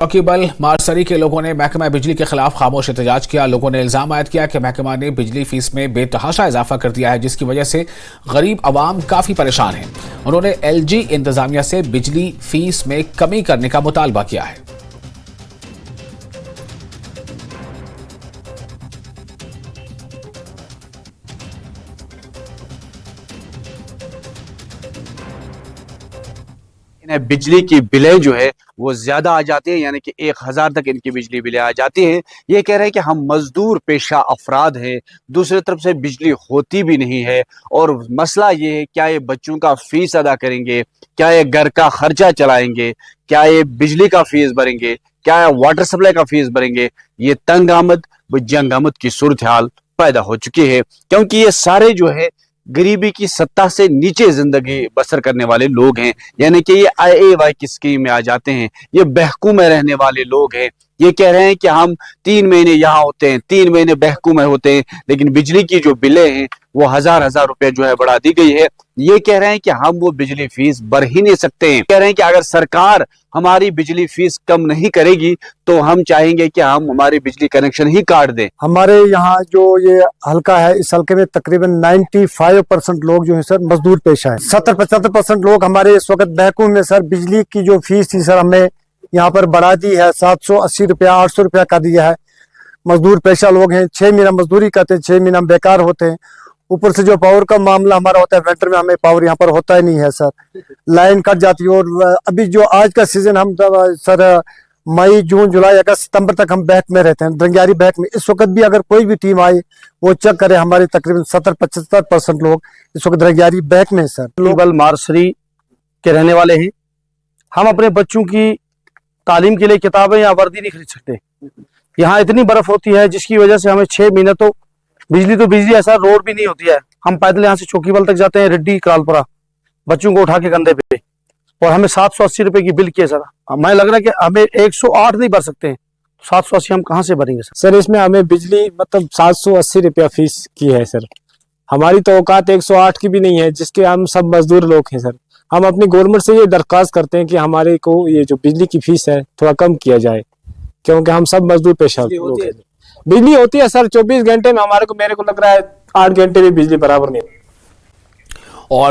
चौकी बल मारसरी के लोगों ने महकमा बिजली के खिलाफ खामोश एहतजाज किया। लोगों ने इल्जाम आयद किया कि महकमा ने बिजली फीस में बेतहाशा इजाफा कर दिया है, जिसकी वजह से गरीब आवाम काफी परेशान है। उन्होंने एलजी इंतजामिया से बिजली फीस में कमी करने का मुतालबा किया है। बिजली की बिलें जो है वो ज्यादा आ जाती है, यानी कि 1000 तक इनकी बिजली बिलें आ जाती हैं। ये कह रहे हैं कि हम मजदूर पेशा अफराद हैं, दूसरी तरफ से बिजली होती भी नहीं है। और मसला ये है, क्या ये बच्चों का फीस अदा करेंगे, क्या ये घर का खर्चा चलाएंगे, क्या ये बिजली का फीस भरेंगे, क्या ये वाटर सप्लाई का फीस भरेंगे। ये तंग आमद व जंग आमद की सूरत हाल पैदा हो चुकी है, क्योंकि ये सारे जो है गरीबी की सत्ता से नीचे जिंदगी बसर करने वाले लोग हैं। यानी कि ये IAY की स्कीम में आ जाते हैं। ये बहकू में रहने वाले लोग हैं। ये कह रहे हैं कि हम 3 महीने यहाँ होते हैं, 3 महीने बहकू में होते हैं, लेकिन बिजली की जो बिलें हैं वो हजार रुपए जो है बढ़ा दी गई है। ये कह रहे हैं कि हम वो बिजली फीस भर ही नहीं सकते हैं। कह रहे हैं कि अगर सरकार हमारी बिजली फीस कम नहीं करेगी तो हम चाहेंगे कि हम हमारी बिजली कनेक्शन ही काट दें। हमारे यहाँ जो ये हल्का है, इस हल्के में तकरीबन 95% लोग जो है सर मजदूर पेशा है। 70-75% लोग हमारे इस वक्त बहकू में सर बिजली की जो फीस थी सर हमने यहाँ पर बढ़ा दी है। 780 रुपया 800 रुपया का दिया है। मजदूर पेशा लोग हैं, 6 महीना मजदूरी करते हैं, 6 महीना बेकार होते हैं। ऊपर से जो पावर का मामला हमारा होता है, विंटर में हमें पावर यहाँ पर होता ही नहीं है सर, लाइन कट जाती है। और अभी जो आज का सीजन हम सर मई जून जुलाई अगस्त सितंबर तक हम बैक में रहते हैं, रंगियारी बैक में। इस वक्त भी अगर कोई भी टीम आई वो चेक करे, हमारे तकरीबन 70-75% लोग इस वक्त रंगियारी बैक में सर। लोकल मारसरी के रहने वाले हैं। हम अपने बच्चों की तालीम के लिए किताबें या वर्दी नहीं खरीद सकते। यहाँ इतनी बर्फ होती है जिसकी वजह से हमें 6 महीने तो बिजली है सर, रोड भी नहीं होती है। हम पैदल यहाँ से चौकीबल तक जाते हैं, रेड्डी करालपुरा, बच्चों को उठा के कंधे पे, और हमें 780 रुपए की बिल की है सर। हमें लग रहा है कि हमें 108 नहीं भर सकते हैं, 780 हम कहाँ से भरेंगे सर? सर इसमें हमें बिजली मतलब 780 रुपया फीस की है सर। हमारी तो औकात 108 की भी नहीं है, जिसके हम सब मजदूर लोग हैं सर। हम अपनी गवर्नमेंट से ये दरख्वास्त करते हैं कि हमारे को ये जो बिजली की फीस है थोड़ा कम किया जाए, क्योंकि हम सब मजदूर पेशा लोग हैं। बिजली होती है सर 24 घंटे में, मेरे को लग रहा है 8 घंटे भी बिजली बराबर नहीं। और